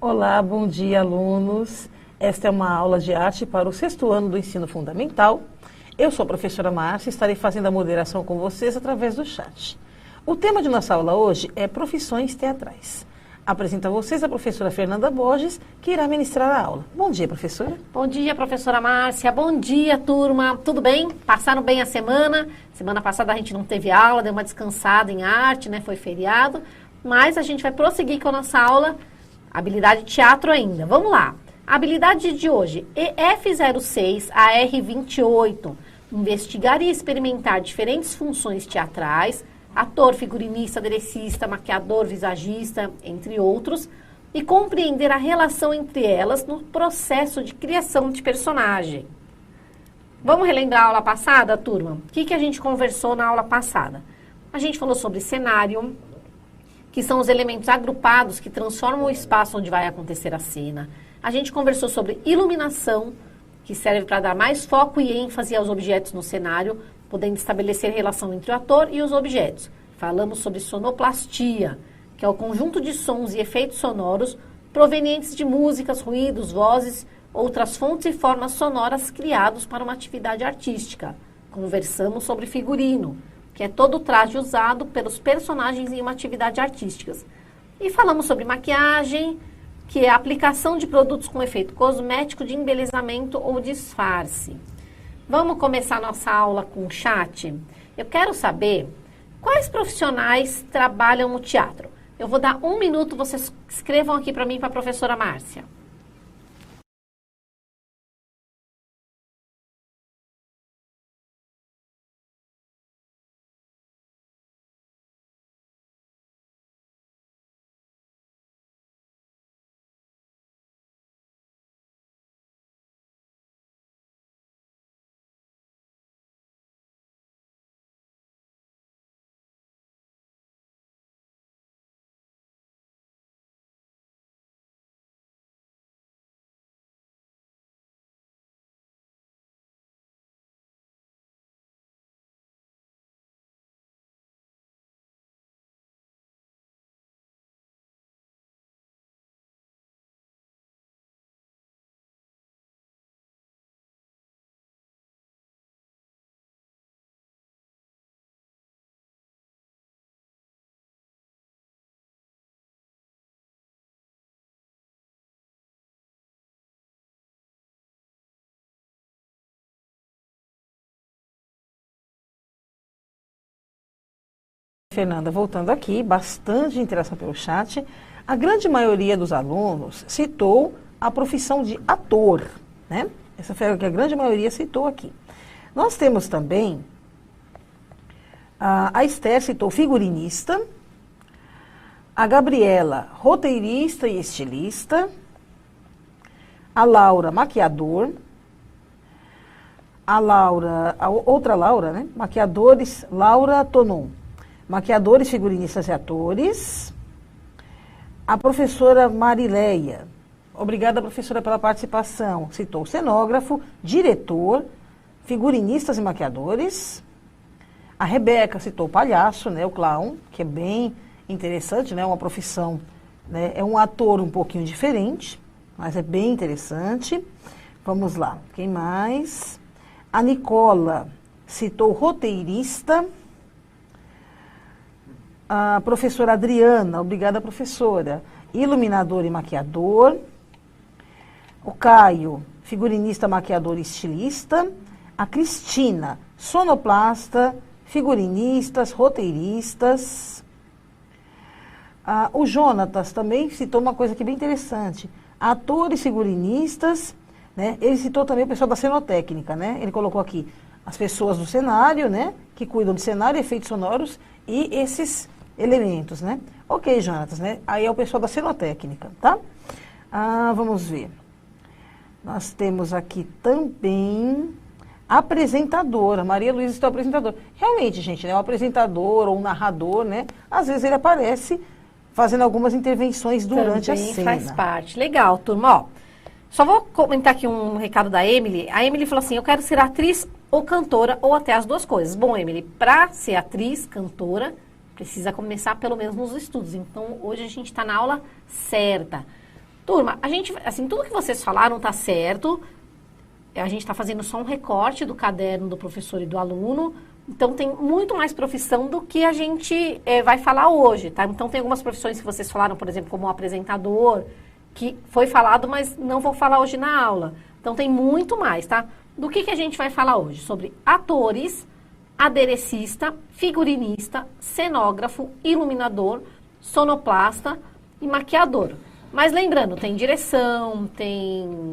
Olá, bom dia, alunos. Esta é uma aula de arte para o 6º ano do ensino fundamental. Eu sou a professora Márcia e estarei fazendo a moderação com vocês através do chat. O tema de nossa aula hoje é profissões teatrais. Apresento a vocês a professora Fernanda Borges, que irá ministrar a aula. Bom dia, professora. Bom dia, professora Márcia. Bom dia, turma. Tudo bem? Passaram bem a semana? Semana passada a gente não teve aula, deu uma descansada em arte, né? Foi feriado. Mas a gente vai prosseguir com a nossa aula, habilidade teatro ainda. Vamos lá. A habilidade de hoje, EF06 a R28. Investigar e experimentar diferentes funções teatrais, ator, figurinista, aderecista, maquiador, visagista, entre outros, e compreender a relação entre elas no processo de criação de personagem. Vamos relembrar a aula passada, turma? O que a gente conversou na aula passada? A gente falou sobre cenário, que são os elementos agrupados que transformam o espaço onde vai acontecer a cena. A gente conversou sobre iluminação, que serve para dar mais foco e ênfase aos objetos no cenário, podendo estabelecer relação entre o ator e os objetos. Falamos sobre sonoplastia, que é o conjunto de sons e efeitos sonoros provenientes de músicas, ruídos, vozes, outras fontes e formas sonoras criados para uma atividade artística. Conversamos sobre figurino, que é todo o traje usado pelos personagens em uma atividade artística. E falamos sobre maquiagem, que é a aplicação de produtos com efeito cosmético de embelezamento ou disfarce. Vamos começar nossa aula com o chat? Eu quero saber quais profissionais trabalham no teatro. Eu vou dar 1 minuto, vocês escrevam aqui para mim, para a professora Márcia. Fernanda, voltando aqui, bastante interação pelo chat. A grande maioria dos alunos citou a profissão de ator, né? Essa foi a que a grande maioria citou aqui. Nós temos também, a Esther citou figurinista, a Gabriela, roteirista e estilista, a Laura, maquiador, a Laura, a outra Laura, né? Maquiadores, Laura Tonon. Maquiadores, figurinistas e atores. A professora Marileia. Obrigada, professora, pela participação. Citou cenógrafo, diretor, figurinistas e maquiadores. A Rebeca citou palhaço, né, o clown, que é bem interessante, né, uma profissão, né, é um ator um pouquinho diferente, mas é bem interessante. Vamos lá, quem mais? A Nicola citou roteirista. A professora Adriana, obrigada, professora, iluminador e maquiador. O Caio, figurinista, maquiador e estilista. A Cristina, sonoplasta, figurinistas, roteiristas. O Jonatas também citou uma coisa aqui bem interessante. Atores, figurinistas, né? Ele citou também o pessoal da cenotécnica, né? Ele colocou aqui as pessoas do cenário, né? Que cuidam de cenário, efeitos sonoros e esses elementos, né? Ok, Jonatas, né? Aí é o pessoal da cenotécnica, tá? Vamos ver. Nós temos aqui também apresentadora. Maria Luísa citou apresentador. Realmente, gente, né? O apresentador ou o narrador, né? Às vezes ele aparece fazendo algumas intervenções durante a cena. Faz parte. Legal, turma. Ó, só vou comentar aqui um recado da Emily. A Emily falou assim, eu quero ser atriz ou cantora, ou até as duas coisas. Bom, Emily, para ser atriz, cantora, precisa começar pelo menos nos estudos. Então, hoje a gente está na aula certa. Turma, a gente, assim, tudo que vocês falaram tá certo. A gente está fazendo só um recorte do caderno do professor e do aluno. Então, tem muito mais profissão do que a gente vai falar hoje, tá? Então, tem algumas profissões que vocês falaram, por exemplo, como o apresentador, que foi falado, mas não vou falar hoje na aula. Então, tem muito mais, tá? Do que a gente vai falar hoje? Sobre atores, aderecista, figurinista, cenógrafo, iluminador, sonoplasta e maquiador. Mas lembrando, tem direção, tem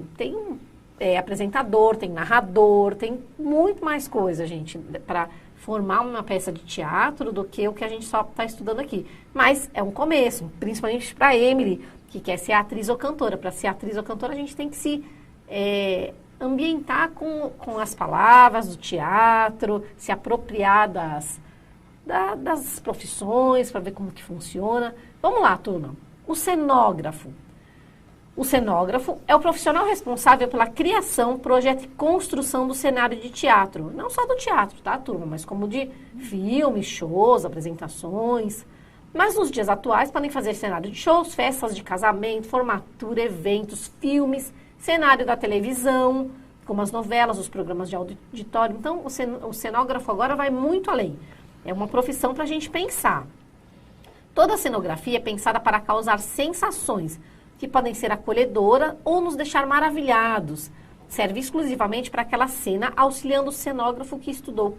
apresentador, tem narrador, tem muito mais coisa, gente, para formar uma peça de teatro do que o que a gente só está estudando aqui. Mas é um começo, principalmente para a Emily, que quer ser atriz ou cantora. Para ser atriz ou cantora, a gente tem que se ambientar com as palavras do teatro, se apropriar das profissões, para ver como que funciona. Vamos lá, turma. O cenógrafo. O cenógrafo é o profissional responsável pela criação, projeto e construção do cenário de teatro. Não só do teatro, tá, turma? Mas como de filmes, shows, apresentações. Mas nos dias atuais podem fazer cenário de shows, festas de casamento, formatura, eventos, filmes, cenário da televisão, como as novelas, os programas de auditório. Então, o cenógrafo agora vai muito além. É uma profissão para a gente pensar. Toda a cenografia é pensada para causar sensações, que podem ser acolhedoras ou nos deixar maravilhados. Serve exclusivamente para aquela cena, auxiliando o cenógrafo que estudou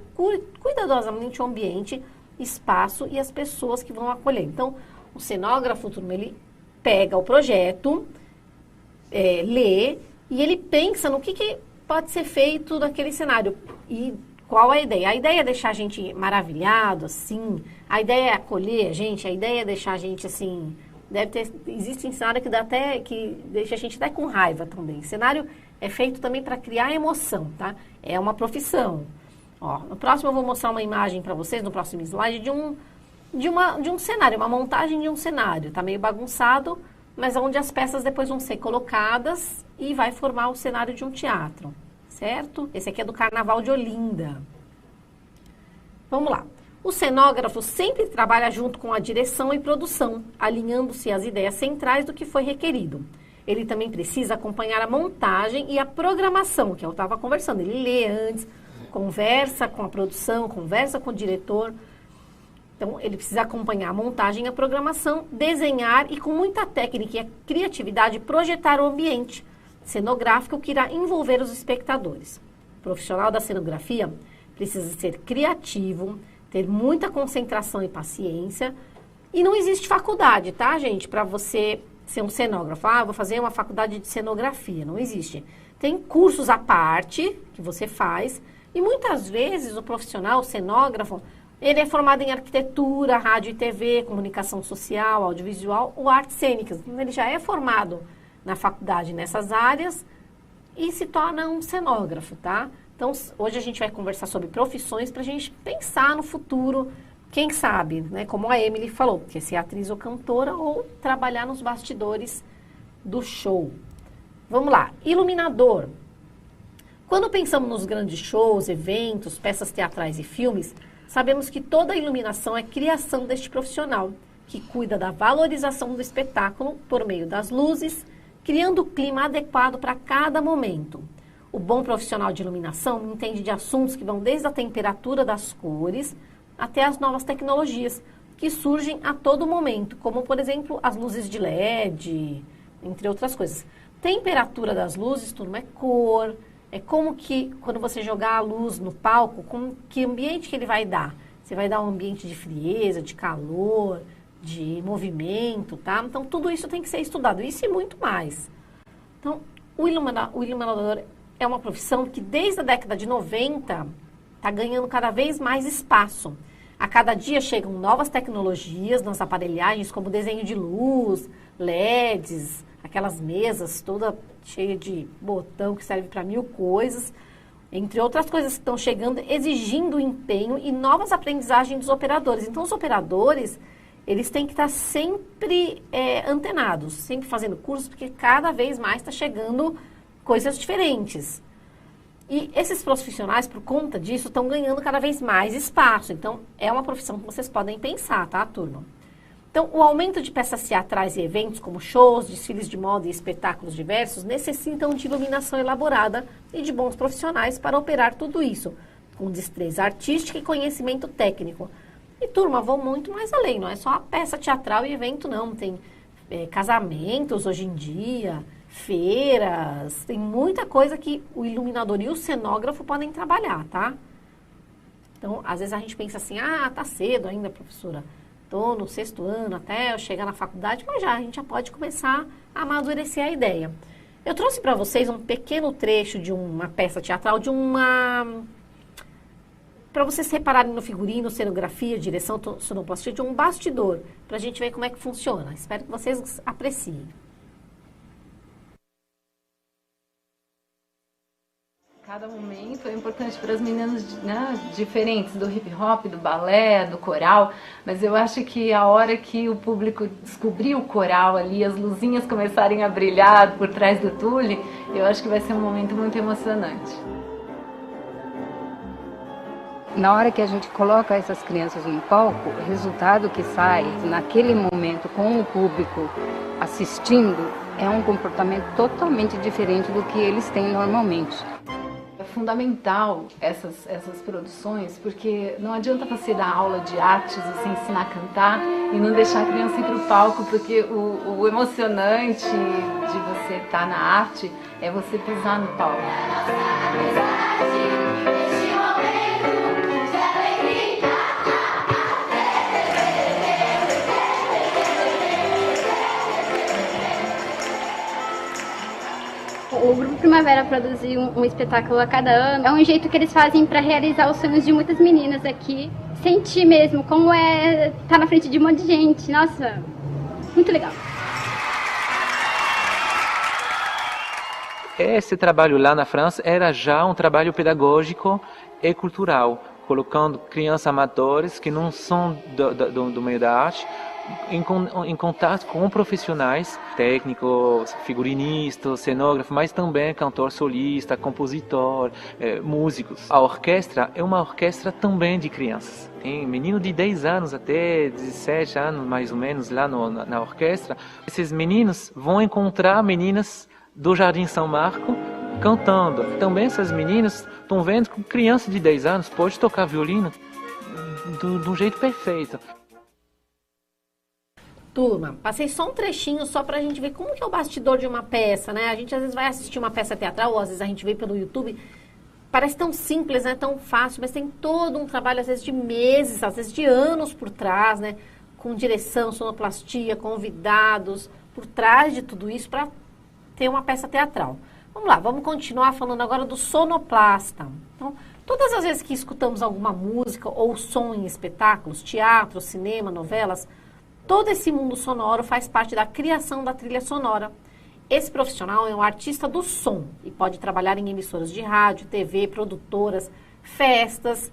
cuidadosamente o ambiente, espaço e as pessoas que vão acolher. Então, o cenógrafo, turma, ele pega o projeto, lê, e ele pensa no que pode ser feito naquele cenário. E qual é a ideia? A ideia é deixar a gente maravilhado, assim. A ideia é acolher a gente, a ideia é deixar a gente, assim... Existe cenário que deixa a gente até com raiva também. Cenário é feito também para criar emoção, tá? É uma profissão. Ó, no próximo eu vou mostrar uma imagem para vocês, no próximo slide, de um cenário, uma montagem de um cenário. Tá meio bagunçado, mas onde as peças depois vão ser colocadas e vai formar o cenário de um teatro, certo? Esse aqui é do Carnaval de Olinda. Vamos lá. O cenógrafo sempre trabalha junto com a direção e produção, alinhando-se às ideias centrais do que foi requerido. Ele também precisa acompanhar a montagem e a programação, que eu estava conversando. Ele lê antes, conversa com a produção, conversa com o diretor. Então, ele precisa acompanhar a montagem e a programação, desenhar e, com muita técnica e criatividade, projetar o ambiente cenográfico que irá envolver os espectadores. O profissional da cenografia precisa ser criativo, ter muita concentração e paciência. E não existe faculdade, tá, gente? Para você ser um cenógrafo. Ah, vou fazer uma faculdade de cenografia. Não existe. Tem cursos à parte que você faz. E muitas vezes o profissional, o cenógrafo, ele é formado em arquitetura, rádio e TV, comunicação social, audiovisual ou artes cênicas. Ele já é formado na faculdade nessas áreas e se torna um cenógrafo, tá? Então, hoje a gente vai conversar sobre profissões para a gente pensar no futuro, quem sabe, né? Como a Emily falou, que é ser atriz ou cantora ou trabalhar nos bastidores do show. Vamos lá, iluminador. Quando pensamos nos grandes shows, eventos, peças teatrais e filmes, sabemos que toda a iluminação é criação deste profissional, que cuida da valorização do espetáculo por meio das luzes, criando o clima adequado para cada momento. O bom profissional de iluminação entende de assuntos que vão desde a temperatura das cores até as novas tecnologias que surgem a todo momento, como, por exemplo, as luzes de LED, entre outras coisas. Temperatura das luzes, turma, é cor, é como que, quando você jogar a luz no palco, que ambiente que ele vai dar. Você vai dar um ambiente de frieza, de calor, de movimento, tá? Então, tudo isso tem que ser estudado, isso e muito mais. Então, o iluminador é uma profissão que desde a década de 90 está ganhando cada vez mais espaço. A cada dia chegam novas tecnologias nas aparelhagens, como desenho de luz, LEDs, aquelas mesas toda cheia de botão que serve para 1000 coisas, entre outras coisas que estão chegando, exigindo empenho e novas aprendizagens dos operadores. Então, os operadores, eles têm que estar sempre antenados, sempre fazendo cursos, porque cada vez mais está chegando coisas diferentes. E esses profissionais, por conta disso, estão ganhando cada vez mais espaço. Então, é uma profissão que vocês podem pensar, tá, turma? Então, o aumento de peças teatrais e eventos, como shows, desfiles de moda e espetáculos diversos, necessitam de iluminação elaborada e de bons profissionais para operar tudo isso, com destreza artística e conhecimento técnico. E, turma, vou muito mais além, não é só a peça teatral e evento, não. Tem casamentos hoje em dia, feiras, tem muita coisa que o iluminador e o cenógrafo podem trabalhar, tá? Então, às vezes a gente pensa assim, tá cedo ainda, professora. Estou no 6º ano até eu chegar na faculdade, mas a gente já pode começar a amadurecer a ideia. Eu trouxe para vocês um pequeno trecho de uma peça teatral, para vocês repararem no figurino, cenografia, direção, sonoplastia, de um bastidor, para a gente ver como é que funciona. Espero que vocês apreciem. Cada momento é importante para as meninas, né, diferentes, do hip hop, do balé, do coral, mas eu acho que a hora que o público descobrir o coral ali, as luzinhas começarem a brilhar por trás do tule, eu acho que vai ser um momento muito emocionante. Na hora que a gente coloca essas crianças no palco, o resultado que sai naquele momento com o público assistindo é um comportamento totalmente diferente do que eles têm normalmente. É fundamental essas produções, porque não adianta você dar aula de artes, você ensinar a cantar e não deixar a criança ir para o palco, porque o emocionante de você estar na arte é você pisar no palco. O Grupo Primavera produziu um espetáculo a cada ano. É um jeito que eles fazem para realizar os sonhos de muitas meninas aqui. Sentir mesmo como é estar na frente de um monte de gente. Nossa, muito legal. Esse trabalho lá na França era já um trabalho pedagógico e cultural, colocando crianças amadores que não são do meio da arte, em contato com profissionais, técnicos, figurinistas, cenógrafos, mas também cantor solista, compositor, músicos. A orquestra é uma orquestra também de crianças. Tem menino de 10 anos até 17 anos, mais ou menos, lá na orquestra. Esses meninos vão encontrar meninas do Jardim São Marco cantando. Também essas meninas estão vendo que criança de 10 anos pode tocar violino de um jeito perfeito. Turma, passei só um trechinho só pra gente ver como que é o bastidor de uma peça, né? A gente às vezes vai assistir uma peça teatral, ou às vezes a gente vê pelo YouTube, parece tão simples, né? Tão fácil, mas tem todo um trabalho, às vezes de meses, às vezes de anos por trás, né? Com direção, sonoplastia, convidados, por trás de tudo isso para ter uma peça teatral. Vamos lá, vamos continuar falando agora do sonoplasta. Então, todas as vezes que escutamos alguma música ou som em espetáculos, teatro, cinema, novelas, todo esse mundo sonoro faz parte da criação da trilha sonora. Esse profissional é um artista do som e pode trabalhar em emissoras de rádio, TV, produtoras, festas,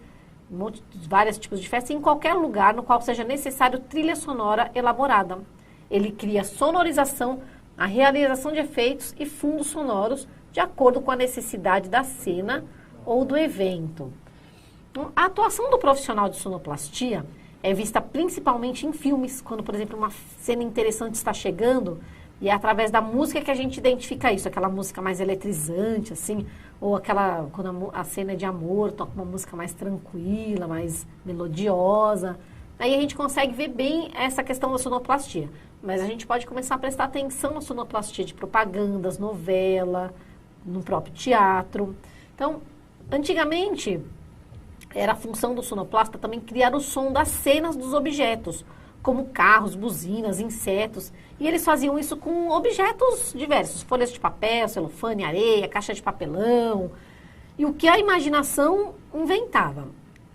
vários tipos de festas, em qualquer lugar no qual seja necessário trilha sonora elaborada. Ele cria sonorização, a realização de efeitos e fundos sonoros de acordo com a necessidade da cena ou do evento. Então, a atuação do profissional de sonoplastia é vista principalmente em filmes, quando, por exemplo, uma cena interessante está chegando e é através da música que a gente identifica isso, aquela música mais eletrizante, assim, ou aquela, quando a cena é de amor, toca uma música mais tranquila, mais melodiosa. Aí a gente consegue ver bem essa questão da sonoplastia. Mas a gente pode começar a prestar atenção na sonoplastia de propagandas, novela, no próprio teatro. Então, antigamente, era a função do sonoplasta também criar o som das cenas dos objetos, como carros, buzinas, insetos. E eles faziam isso com objetos diversos, folhas de papel, celofane, areia, caixa de papelão. E o que a imaginação inventava.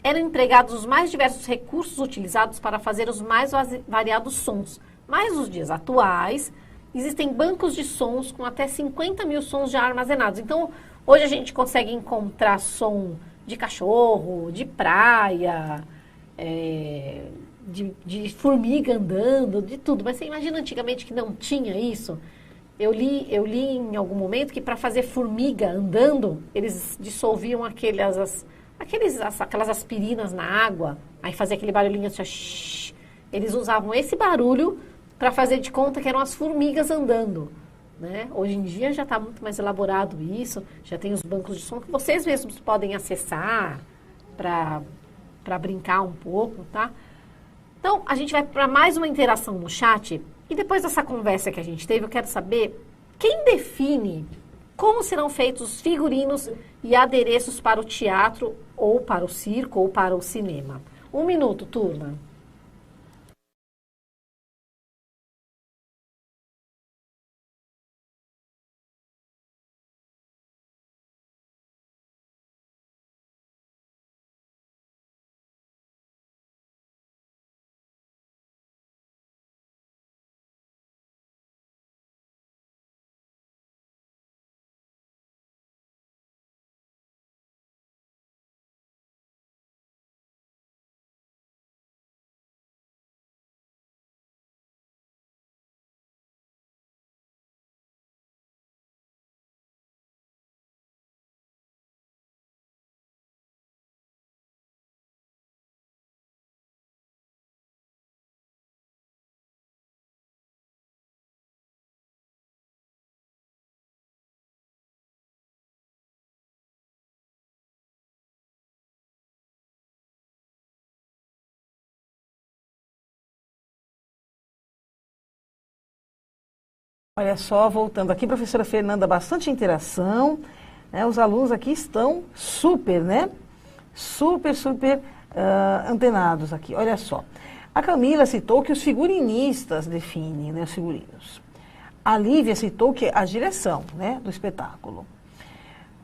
Eram empregados os mais diversos recursos utilizados para fazer os mais variados sons. Mas nos dias atuais, existem bancos de sons com até 50 mil sons já armazenados. Então, hoje a gente consegue encontrar som de cachorro, de praia, de formiga andando, de tudo. Mas você imagina antigamente que não tinha isso? Eu li em algum momento que para fazer formiga andando, eles dissolviam aquelas aspirinas na água, aí fazia aquele barulhinho assim, shh, eles usavam esse barulho para fazer de conta que eram as formigas andando. Né? Hoje em dia já está muito mais elaborado isso, já tem os bancos de som que vocês mesmos podem acessar para brincar um pouco, tá? Então, a gente vai para mais uma interação no chat e depois dessa conversa que a gente teve, eu quero saber quem define como serão feitos os figurinos e adereços para o teatro ou para o circo ou para o cinema. 1 minuto, turma. Olha só, voltando aqui, professora Fernanda, bastante interação, né? Os alunos aqui estão super, né? Super antenados aqui. Olha só, a Camila citou que os figurinistas definem, né, os figurinos. A Lívia citou que a direção, né, do espetáculo.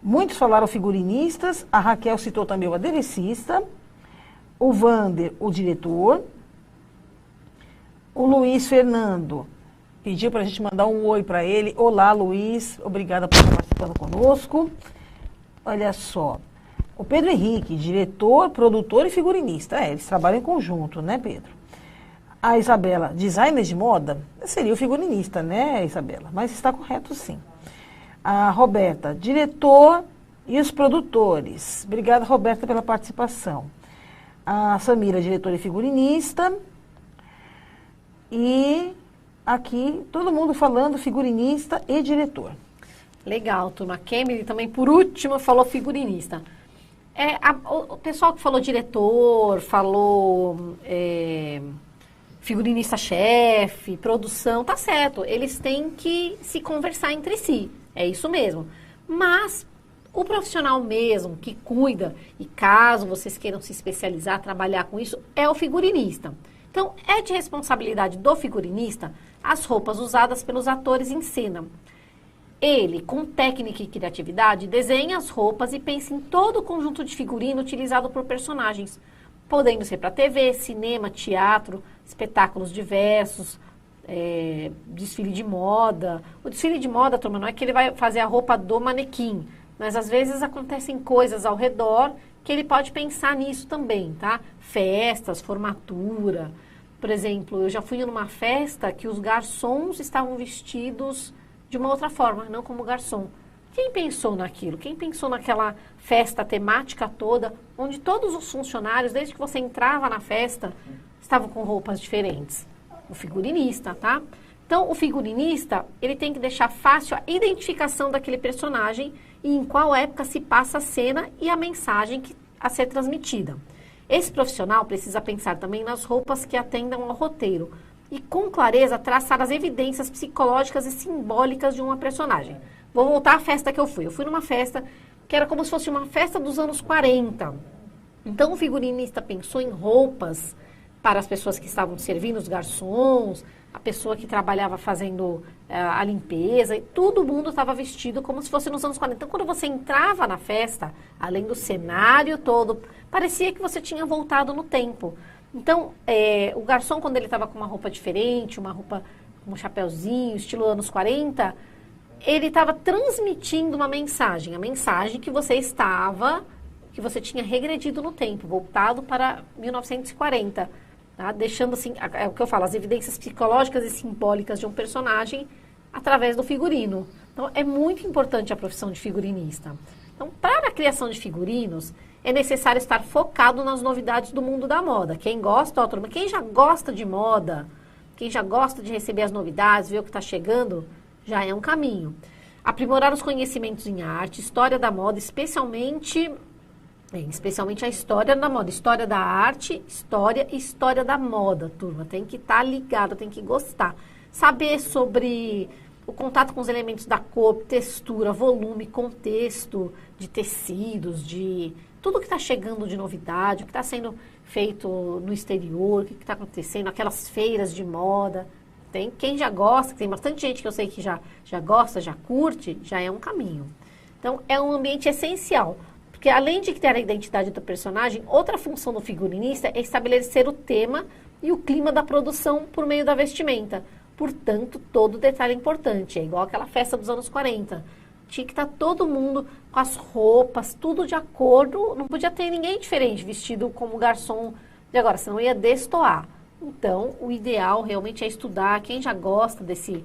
Muitos falaram figurinistas, a Raquel citou também o aderecista, o Vander, o diretor, o Luiz Fernando pediu para a gente mandar um oi para ele. Olá, Luiz, obrigada por estar participando conosco. Olha só, o Pedro Henrique, diretor, produtor e figurinista. Eles trabalham em conjunto, né, Pedro? A Isabela, designer de moda, seria o figurinista, né, Isabela? Mas está correto, sim. A Roberta, diretor e os produtores. Obrigada, Roberta, pela participação. A Samira, diretora e figurinista. E aqui, todo mundo falando figurinista e diretor. Legal, turma. Kemily também, por último, falou figurinista. O pessoal que falou diretor, falou figurinista-chefe, produção, tá certo. Eles têm que se conversar entre si. É isso mesmo. Mas o profissional mesmo que cuida, e caso vocês queiram se especializar, trabalhar com isso, é o figurinista. Então, é de responsabilidade do figurinista as roupas usadas pelos atores em cena. Ele, com técnica e criatividade, desenha as roupas e pensa em todo o conjunto de figurino utilizado por personagens, podendo ser para TV, cinema, teatro, espetáculos diversos, desfile de moda. O desfile de moda, turma, não é que ele vai fazer a roupa do manequim, mas às vezes acontecem coisas ao redor que ele pode pensar nisso também, tá? Festas, formatura. Por exemplo, eu já fui numa festa que os garçons estavam vestidos de uma outra forma, não como garçom. Quem pensou naquilo? Quem pensou naquela festa temática toda, onde todos os funcionários, desde que você entrava na festa, estavam com roupas diferentes? O figurinista, tá? Então, o figurinista, ele tem que deixar fácil a identificação daquele personagem e em qual época se passa a cena e a mensagem a ser transmitida. Esse profissional precisa pensar também nas roupas que atendam ao roteiro e, com clareza, traçar as evidências psicológicas e simbólicas de uma personagem. Vou voltar à festa que eu fui. Eu fui numa festa que era como se fosse uma festa dos anos 40. Então, o figurinista pensou em roupas para as pessoas que estavam servindo, os garçons, a pessoa que trabalhava fazendo a limpeza, e todo mundo estava vestido como se fosse nos anos 40. Então, quando você entrava na festa, além do cenário todo, parecia que você tinha voltado no tempo. Então, o garçom, quando ele estava com uma roupa diferente, uma roupa com um chapéuzinho, estilo anos 40, ele estava transmitindo uma mensagem, a mensagem que você tinha regredido no tempo, voltado para 1940. Tá? Deixando assim, é o que eu falo, as evidências psicológicas e simbólicas de um personagem através do figurino. Então, é muito importante a profissão de figurinista. Então, Então, para a criação de figurinos, é necessário estar focado nas novidades do mundo da moda. Quem gosta, ó, turma, quem já gosta de moda, quem já gosta de receber as novidades, ver o que está chegando, já é um caminho. Aprimorar os conhecimentos em arte, história da moda, especialmente a história da moda. História da arte, história e história da moda, turma. Tem que estar ligado, tem que gostar. Saber sobre o contato com os elementos da cor, textura, volume, contexto de tecidos, de tudo que está chegando de novidade, o que está sendo feito no exterior, o que está acontecendo, aquelas feiras de moda. Tem quem já gosta, tem bastante gente que eu sei que já gosta, já curte, já é um caminho. Então, é um ambiente essencial, porque além de ter a identidade do personagem, outra função do figurinista é estabelecer o tema e o clima da produção por meio da vestimenta. Portanto, todo detalhe é importante, é igual aquela festa dos anos 40. Tinha que estar todo mundo com as roupas, tudo de acordo, não podia ter ninguém diferente, vestido como garçom de agora, senão ia destoar. Então, o ideal realmente é estudar, quem já gosta desse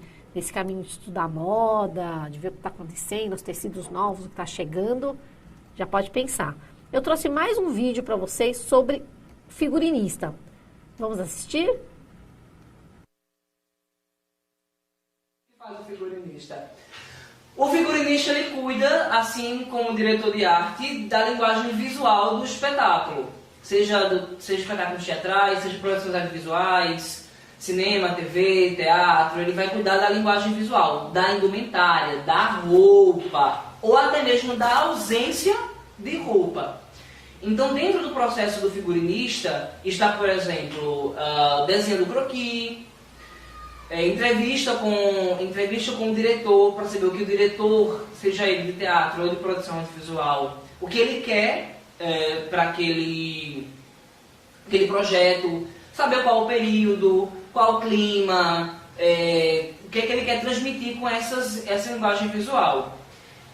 caminho de estudar moda, de ver o que está acontecendo, os tecidos novos, o que está chegando, já pode pensar. Eu trouxe mais um vídeo para vocês sobre figurinista. Vamos assistir? Faz o figurinista. O figurinista ele cuida, assim como o diretor de arte, da linguagem visual do espetáculo. Seja espetáculos teatrais, seja produções audiovisuais, cinema, TV, teatro, ele vai cuidar da linguagem visual, da indumentária, da roupa, ou até mesmo da ausência de roupa. Então, dentro do processo do figurinista, está, por exemplo, desenho do croquis, entrevista com o diretor, para saber o que o diretor, seja ele de teatro ou de produção audiovisual, o que ele quer para aquele projeto, saber qual o período, qual o clima, o que ele quer transmitir com essa linguagem visual.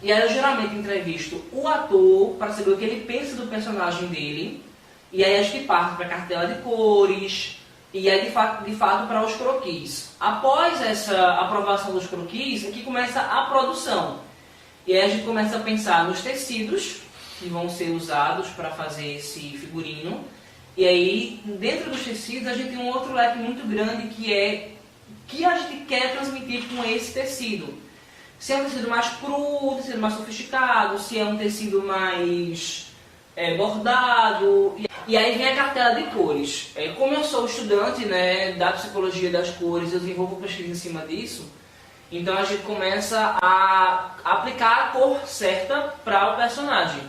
E aí eu geralmente entrevisto o ator para saber o que ele pensa do personagem dele, e aí a gente parte para a cartela de cores, e aí de fato para os croquis. Após essa aprovação dos croquis, aqui começa a produção. E aí a gente começa a pensar nos tecidos que vão ser usados para fazer esse figurino. E aí, dentro dos tecidos, a gente tem um outro leque muito grande que é o que a gente quer transmitir com esse tecido. Se é um tecido mais cru, um tecido mais sofisticado, se é um tecido mais bordado. E aí vem a cartela de cores. Como eu sou estudante, né, da psicologia das cores, eu desenvolvo pesquisa em cima disso. Então a gente começa a aplicar a cor certa para o personagem.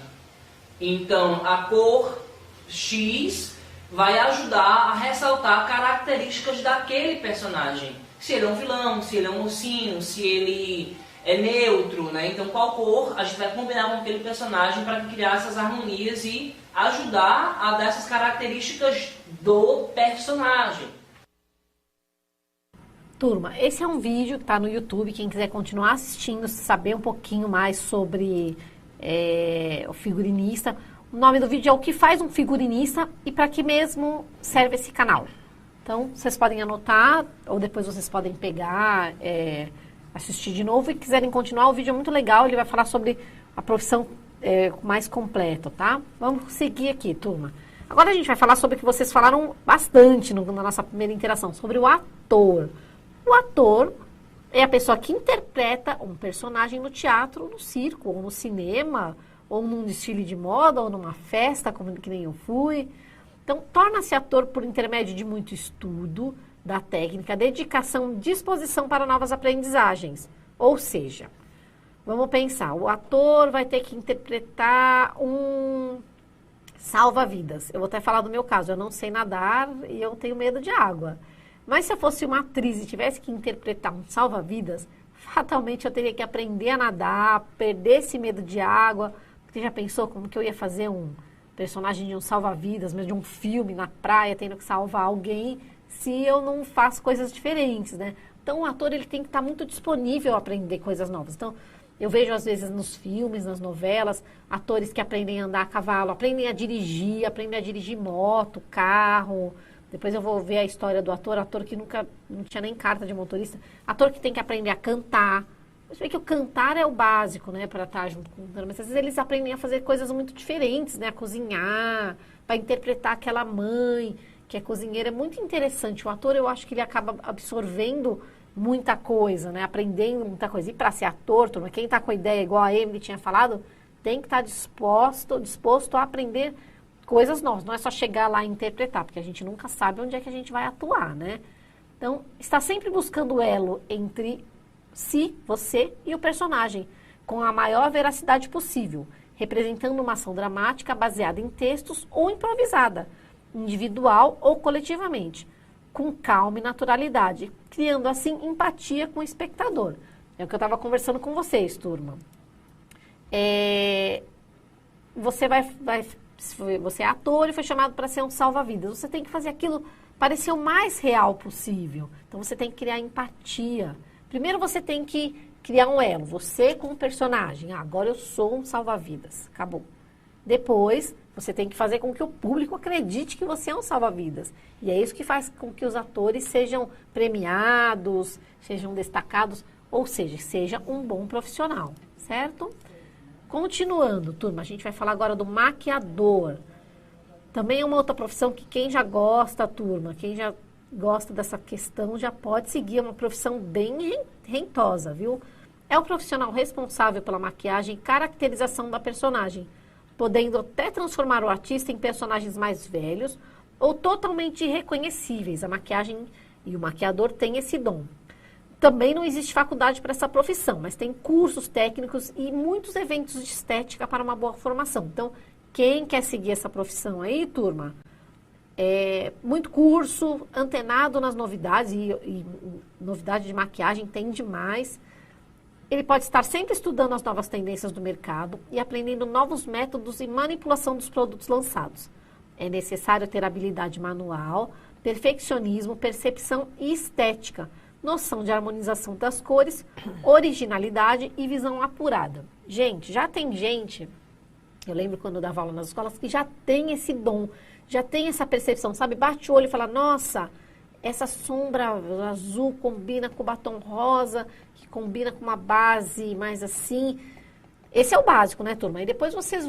Então a cor X vai ajudar a ressaltar características daquele personagem. Se ele é um vilão, se ele é um mocinho, se ele é neutro, né? Então qual cor a gente vai combinar com aquele personagem para criar essas harmonias e ajudar a dar essas características do personagem. Turma, esse é um vídeo que está no YouTube, quem quiser continuar assistindo, saber um pouquinho mais sobre o figurinista. O nome do vídeo é O que faz um figurinista e para que mesmo serve esse canal. Então, vocês podem anotar ou depois vocês podem pegar, assistir de novo e quiserem continuar. O vídeo é muito legal, ele vai falar sobre a profissão mais completa, tá? Vamos seguir aqui, turma. Agora a gente vai falar sobre o que vocês falaram bastante na nossa primeira interação, sobre o ator. O ator é a pessoa que interpreta um personagem no teatro, no circo, ou no cinema, ou num desfile de moda, ou numa festa, como que nem eu fui. Então, torna-se ator por intermédio de muito estudo da técnica, dedicação, disposição para novas aprendizagens. Ou seja, vamos pensar, o ator vai ter que interpretar um salva-vidas. Eu vou até falar do meu caso, eu não sei nadar e eu tenho medo de água. Mas se eu fosse uma atriz e tivesse que interpretar um salva-vidas, fatalmente eu teria que aprender a nadar, perder esse medo de água. Você já pensou como que eu ia fazer um personagem de um salva-vidas, mas de um filme na praia, tendo que salvar alguém, se eu não faço coisas diferentes, né? Então o ator ele tem que estar muito disponível a aprender coisas novas. Então eu vejo às vezes nos filmes, nas novelas, atores que aprendem a andar a cavalo, aprendem a dirigir moto, carro. Depois eu vou ver a história do ator que nunca não tinha nem carta de motorista. Ator que tem que aprender a cantar, Eu sei que o cantar é o básico, né, para estar junto com o cantando, mas às vezes eles aprendem a fazer coisas muito diferentes, né, a cozinhar, para interpretar aquela mãe que é cozinheira. É muito interessante. O ator, eu acho que ele acaba absorvendo muita coisa, né, aprendendo muita coisa. E para ser ator, turma, quem está com a ideia, igual a Emily tinha falado, tem que estar disposto a aprender coisas novas. Não é só chegar lá e interpretar, porque a gente nunca sabe onde é que a gente vai atuar, né? Então, está sempre buscando o elo entre si, você e o personagem, com a maior veracidade possível, representando uma ação dramática baseada em textos ou improvisada, individual ou coletivamente, com calma e naturalidade, criando assim empatia com o espectador. É o que eu estava conversando com vocês, turma. Você é ator e foi chamado para ser um salva-vidas. Você tem que fazer aquilo parecer o mais real possível. Então, você tem que criar empatia. Primeiro, você tem que criar um elo. Você com o personagem. Agora eu sou um salva-vidas. Acabou. Depois, você tem que fazer com que o público acredite que você é um salva-vidas. E é isso que faz com que os atores sejam premiados, sejam destacados, ou seja, seja um bom profissional, certo? Continuando, turma, a gente vai falar agora do maquiador. Também é uma outra profissão que quem já gosta, turma, quem já gosta dessa questão já pode seguir, é uma profissão bem rentosa, viu? É o profissional responsável pela maquiagem e caracterização da personagem, podendo até transformar o artista em personagens mais velhos ou totalmente irreconhecíveis. A maquiagem e o maquiador têm esse dom. Também não existe faculdade para essa profissão, mas tem cursos técnicos e muitos eventos de estética para uma boa formação. Então, quem quer seguir essa profissão aí, turma, muito curso, antenado nas novidades, e novidade de maquiagem tem demais. Ele pode estar sempre estudando as novas tendências do mercado e aprendendo novos métodos e manipulação dos produtos lançados. É necessário ter habilidade manual, perfeccionismo, percepção e estética, noção de harmonização das cores, originalidade e visão apurada. Gente, já tem gente, eu lembro quando eu dava aula nas escolas, que já tem esse dom, já tem essa percepção, sabe? Bate o olho e fala, nossa, essa sombra azul combina com o batom rosa, que combina com uma base mais assim. Esse é o básico, né, turma? E depois vocês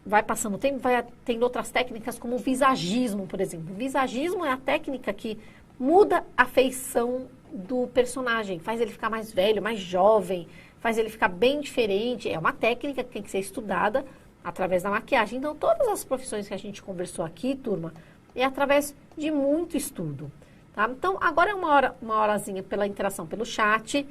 vai passando o tempo, vai tendo outras técnicas como o visagismo, por exemplo. O visagismo é a técnica que muda a feição do personagem, faz ele ficar mais velho, mais jovem, faz ele ficar bem diferente. É uma técnica que tem que ser estudada através da maquiagem. Então, todas as profissões que a gente conversou aqui, turma, é através de muito estudo, tá? Então, agora é uma horazinha pela interação pelo chat.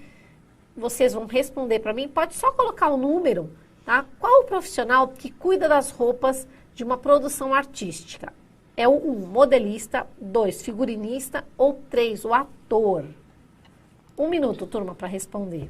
Vocês vão responder para mim. Pode só colocar o número, tá? Qual o profissional que cuida das roupas de uma produção artística? É o 1, modelista, 2, figurinista ou 3, o ator? 1 minuto, turma, para responder.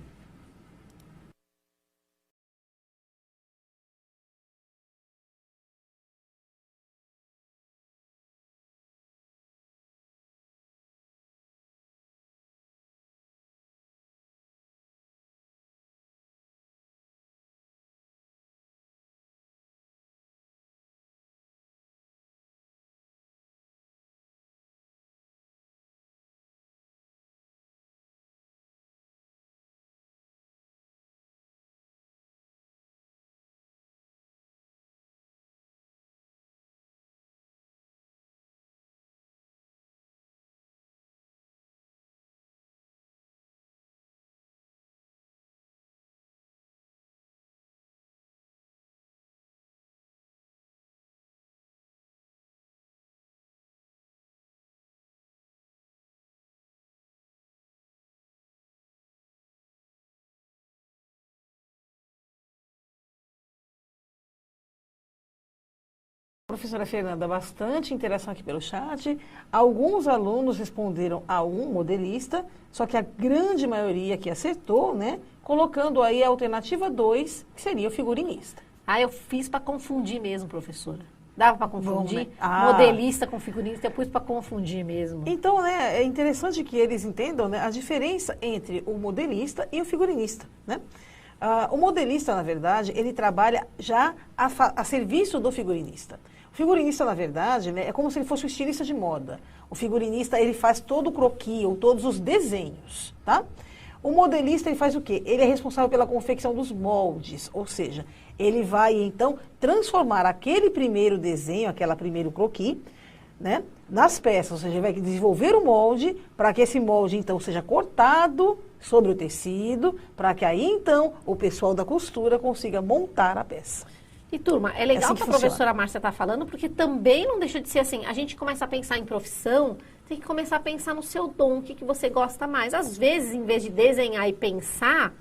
Professora Fernanda, bastante interação aqui pelo chat. Alguns alunos responderam a 1, modelista, só que a grande maioria que acertou, né, colocando aí a alternativa 2, que seria o figurinista. Ah, eu fiz para confundir mesmo, professora. Dava para confundir? Bom, né? Modelista com figurinista, eu pus para confundir mesmo. Então, né, é interessante que eles entendam, né, a diferença entre o modelista e o figurinista, né? O modelista, na verdade, ele trabalha já a serviço do figurinista. O figurinista, na verdade, né, é como se ele fosse um estilista de moda. O figurinista, ele faz todo o croquis, ou todos os desenhos, tá? O modelista, ele faz o quê? Ele é responsável pela confecção dos moldes, ou seja, ele vai, então, transformar aquele primeiro desenho, aquela primeiro croquis, né, nas peças, ou seja, ele vai desenvolver o molde para que esse molde, então, seja cortado sobre o tecido, para que aí, então, o pessoal da costura consiga montar a peça. E, turma, é legal assim que a funciona. professora Márcia está falando, porque também não deixa de ser assim, a gente começa a pensar em profissão, tem que começar a pensar no seu dom, o que você gosta mais. Às vezes, em vez de desenhar e pensar,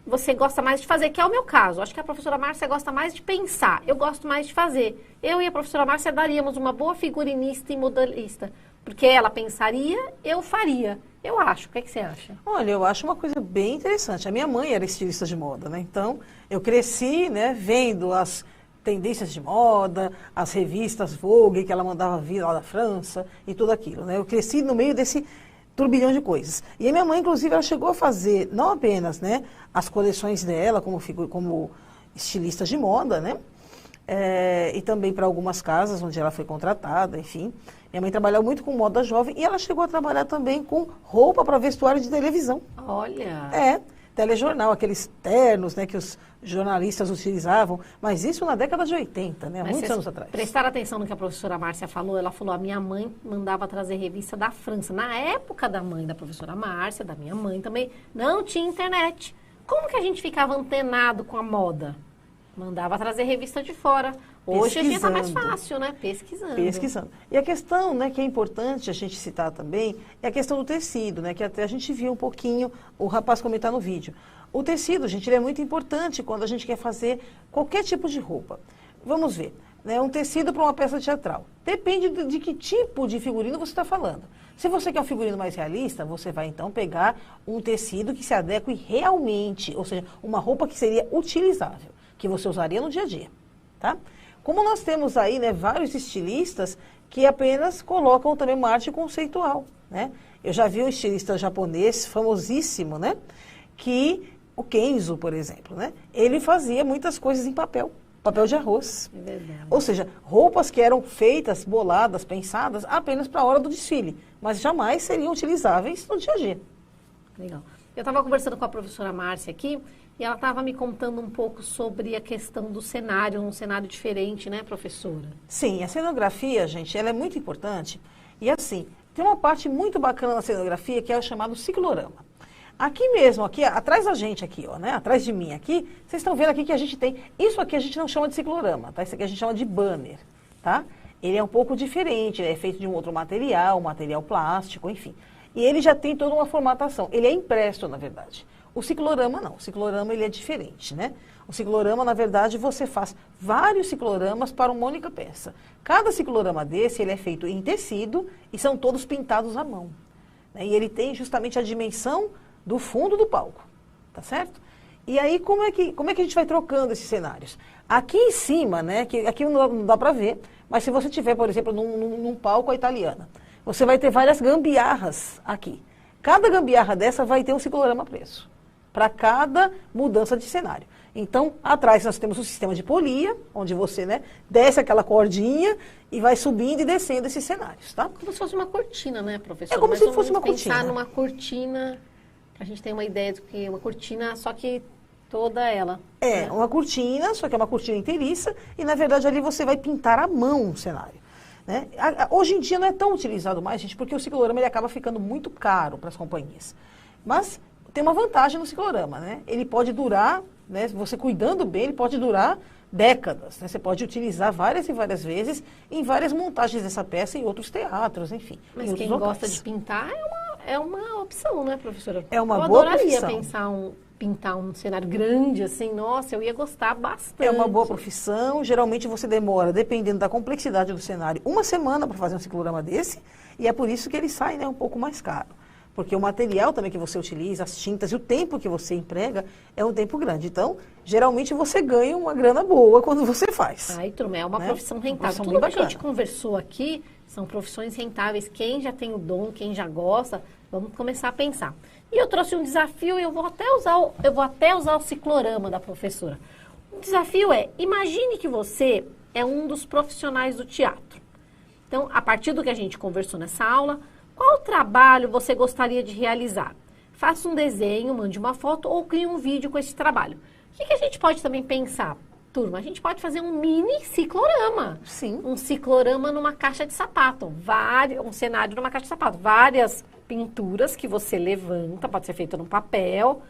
você gosta mais de fazer, que é o meu caso. Acho que a professora Márcia gosta mais de pensar, eu gosto mais de fazer. Eu e a professora Márcia daríamos uma boa figurinista e modelista, porque ela pensaria, eu faria. Eu acho. O que você acha? Olha, eu acho uma coisa bem interessante. A minha mãe era estilista de moda, né? Então, eu cresci, né, vendo as tendências de moda, as revistas Vogue que ela mandava vir lá da França e tudo aquilo, né? Eu cresci no meio desse turbilhão de coisas. E a minha mãe, inclusive, ela chegou a fazer, não apenas, né, as coleções dela como estilista de moda, né? E também para algumas casas onde ela foi contratada, enfim. Minha mãe trabalhou muito com moda jovem e ela chegou a trabalhar também com roupa para vestuário de televisão. Olha! Telejornal, aqueles ternos, né, que os jornalistas utilizavam, mas isso na década de 80, né, há muitos anos atrás. Prestaram atenção no que a professora Márcia falou, ela falou, a minha mãe mandava trazer revista da França. Na época da mãe da professora Márcia, da minha mãe também, não tinha internet. Como que a gente ficava antenado com a moda? Mandava trazer revista de fora. Hoje a gente tá mais fácil, né? Pesquisando. E a questão, né, que é importante a gente citar também, é a questão do tecido, né, que até a gente viu um pouquinho o rapaz comentar no vídeo. O tecido, gente, ele é muito importante quando a gente quer fazer qualquer tipo de roupa. Vamos ver, né, um tecido para uma peça teatral. Depende de que tipo de figurino você está falando. Se você quer um figurino mais realista, você vai então pegar um tecido que se adeque realmente, ou seja, uma roupa que seria utilizável, que você usaria no dia a dia, tá? Como nós temos aí, né, vários estilistas que apenas colocam também uma arte conceitual, né? Eu já vi um estilista japonês famosíssimo, né, que o Kenzo, por exemplo, né, ele fazia muitas coisas em papel de arroz. É verdade. Ou seja, roupas que eram feitas, boladas, pensadas apenas para a hora do desfile, mas jamais seriam utilizáveis no dia a dia. Legal. Eu estava conversando com a professora Márcia aqui, e ela estava me contando um pouco sobre a questão do cenário, um cenário diferente, né, professora? Sim, a cenografia, gente, ela é muito importante. E assim, tem uma parte muito bacana na cenografia que é o chamado ciclorama. Aqui mesmo, aqui, atrás da gente aqui, ó, né, atrás de mim aqui, vocês estão vendo aqui que a gente tem, isso aqui a gente não chama de ciclorama, tá? Isso aqui a gente chama de banner, tá? Ele é um pouco diferente, é feito de um outro material, material plástico, enfim. E ele já tem toda uma formatação, ele é impresso, na verdade. O ciclorama não, o ciclorama ele é diferente, né? O ciclorama, na verdade, você faz vários cicloramas para uma única peça. Cada ciclorama desse, ele é feito em tecido e são todos pintados à mão, né? E ele tem justamente a dimensão do fundo do palco, tá certo? E aí, como é que a gente vai trocando esses cenários? Aqui em cima, né, que aqui não dá para ver, mas se você tiver, por exemplo, num palco à italiana, você vai ter várias gambiarras aqui. Cada gambiarra dessa vai ter um ciclorama preso, para cada mudança de cenário. Então, atrás nós temos um sistema de polia, onde você, né, desce aquela cordinha e vai subindo e descendo esses cenários, tá? Como se fosse uma cortina, né, professora? É como se fosse uma cortina. Pensar numa cortina, a gente tem uma ideia do que uma cortina, só que toda ela. É, uma cortina, só que é uma cortina inteiriça, e na verdade ali você vai pintar à mão o cenário, né? Hoje em dia não é tão utilizado mais, gente, porque o ciclorama ele acaba ficando muito caro para as companhias. Mas tem uma vantagem no ciclorama, né? Ele pode durar, né, você cuidando bem, ele pode durar décadas, né? Você pode utilizar várias e várias vezes em várias montagens dessa peça em outros teatros, enfim. Mas quem gosta de pintar é uma opção, né, professora? É uma boa profissão. Eu adoraria pintar um cenário grande, assim, nossa, eu ia gostar bastante. É uma boa profissão, geralmente você demora, dependendo da complexidade do cenário, uma semana para fazer um ciclorama desse, e é por isso que ele sai, né, um pouco mais caro. Porque o material também que você utiliza, as tintas e o tempo que você emprega é um tempo grande. Então, geralmente você ganha uma grana boa quando você faz. Ai, turma, é uma profissão rentável. Uma profissão Tudo que a bacana. gente conversou aqui são profissões rentáveis. Quem já tem o dom, quem já gosta, vamos começar a pensar. E eu trouxe um desafio e eu vou até usar o ciclorama da professora. O desafio é, imagine que você é um dos profissionais do teatro. Então, a partir do que a gente conversou nessa aula, qual trabalho você gostaria de realizar? faça um desenho, mande uma foto ou crie um vídeo com esse trabalho. O que a gente pode também pensar, turma? A gente pode fazer um mini ciclorama. Sim. Um ciclorama numa caixa de sapato. Um cenário numa caixa de sapato. Várias pinturas que você levanta, pode ser feito no papel,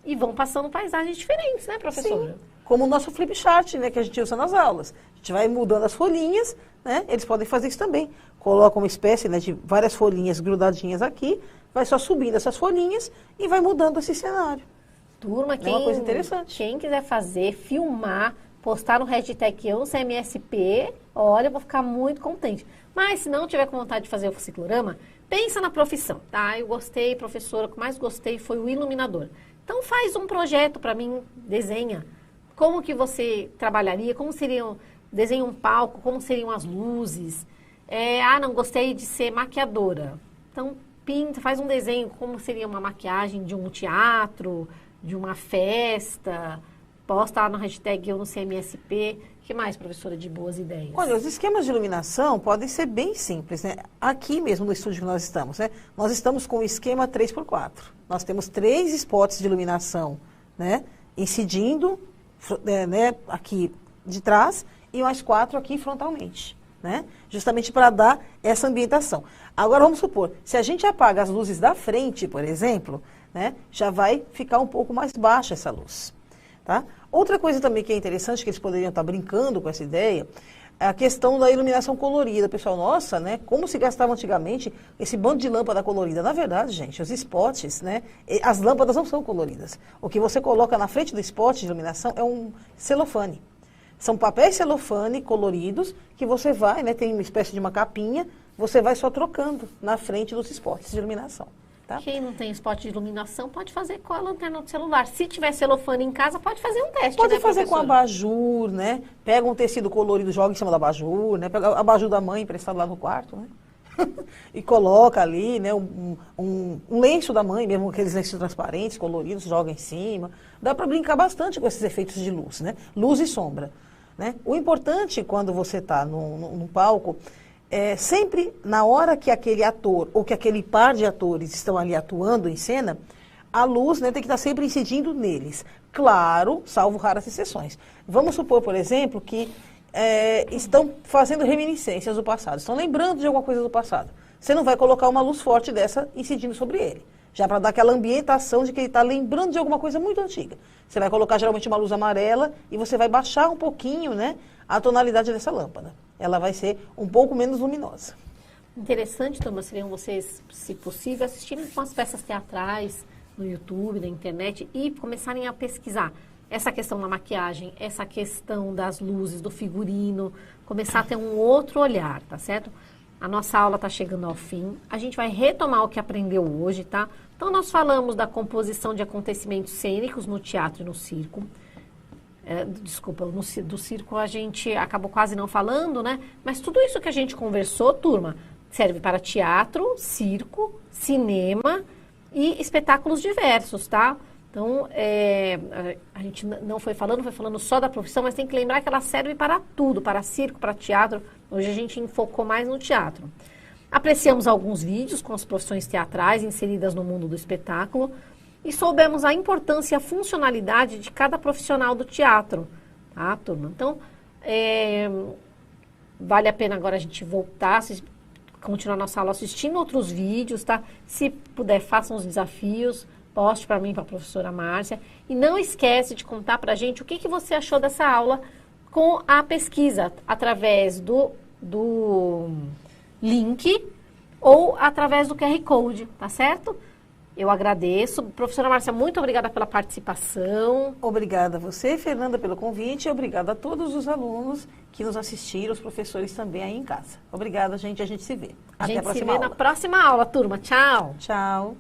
e vão passando paisagens diferentes, né, professora? Sim. Como o nosso flip chart, né, que a gente usa nas aulas. A gente vai mudando as folhinhas, né? Eles podem fazer isso também. Coloca uma espécie, né, de várias folhinhas grudadinhas aqui, vai só subindo essas folhinhas e vai mudando esse cenário. Turma, É uma coisa interessante. Quem quiser fazer, filmar, postar no hashtag #CMSP, olha, eu vou ficar muito contente. Mas se não tiver com vontade de fazer o ciclorama, pensa na profissão, tá? Eu gostei, professora, o que mais gostei foi o iluminador. Então faz um projeto para mim, desenha. Como que você trabalharia, como seriam, desenha um palco, como seriam as luzes. Não gostei de ser maquiadora. Então pinta, faz um desenho, como seria uma maquiagem de um teatro, de uma festa, posta lá no hashtag Eu no CMSP. O que mais, professora, de boas ideias? Olha, os esquemas de iluminação podem ser bem simples, né? Aqui mesmo no estúdio que nós estamos, né? Nós estamos com o esquema 3x4. Nós temos 3 spots de iluminação, né? Incidindo, né? Aqui de trás e mais 4 aqui frontalmente, né? Justamente para dar essa ambientação. Agora, vamos supor, se a gente apaga as luzes da frente, por exemplo, né? Já vai ficar um pouco mais baixa essa luz, tá? Outra coisa também que é interessante, que eles poderiam estar brincando com essa ideia, é a questão da iluminação colorida. Pessoal, nossa, né? Como se gastava antigamente esse bando de lâmpada colorida. Na verdade, gente, os spots, né? As lâmpadas não são coloridas. O que você coloca na frente do spot de iluminação é um celofane. São papéis celofane coloridos que você vai, né? Tem uma espécie de uma capinha, você vai só trocando na frente dos spots de iluminação. Tá? Quem não tem spot de iluminação pode fazer com a lanterna do celular. Se tiver celofane em casa, pode fazer um teste, Pode né, fazer com professora? abajur, né? Pega um tecido colorido, joga em cima do abajur, né? Pega o abajur da mãe emprestado lá no quarto, né? E coloca ali, né? Um lenço da mãe, mesmo aqueles lenços transparentes, coloridos, joga em cima. Dá para brincar bastante com esses efeitos de luz, né? Luz e sombra, né? O importante quando você está num palco sempre na hora que aquele ator ou que aquele par de atores estão ali atuando em cena, a luz, né, tem que estar sempre incidindo neles. Claro, salvo raras exceções. Vamos supor, por exemplo, que estão fazendo reminiscências do passado, estão lembrando de alguma coisa do passado. Você não vai colocar uma luz forte dessa incidindo sobre ele, já para dar aquela ambientação de que ele está lembrando de alguma coisa muito antiga. Você vai colocar geralmente uma luz amarela e você vai baixar um pouquinho, né, a tonalidade dessa lâmpada. Ela vai ser um pouco menos luminosa. Interessante, turma, seriam vocês, se possível, assistirem com as peças teatrais no YouTube, na internet e começarem a pesquisar essa questão da maquiagem, essa questão das luzes, do figurino, começar a ter um outro olhar, tá certo? A nossa aula está chegando ao fim, a gente vai retomar o que aprendeu hoje, tá? Então, nós falamos da composição de acontecimentos cênicos no teatro e no circo. Do circo a gente acabou quase não falando, né? Mas tudo isso que a gente conversou, turma, serve para teatro, circo, cinema e espetáculos diversos, tá? Então, a gente não foi falando só da profissão, mas tem que lembrar que ela serve para tudo, para circo, para teatro. Hoje a gente enfocou mais no teatro. Apreciamos alguns vídeos com as profissões teatrais inseridas no mundo do espetáculo e soubemos a importância e a funcionalidade de cada profissional do teatro, tá, turma? Então, vale a pena agora a gente voltar, continuar nossa aula assistindo outros vídeos, tá? Se puder, façam os desafios, poste para mim, para a professora Márcia. E não esquece de contar para a gente o que você achou dessa aula com a pesquisa, através do link ou através do QR Code, tá certo? Eu agradeço. Professora Márcia, muito obrigada pela participação. Obrigada a você, Fernanda, pelo convite e obrigada a todos os alunos que nos assistiram, os professores também aí em casa. Obrigada, gente. A gente se vê. Até a próxima aula. Na próxima aula, turma. Tchau. Tchau.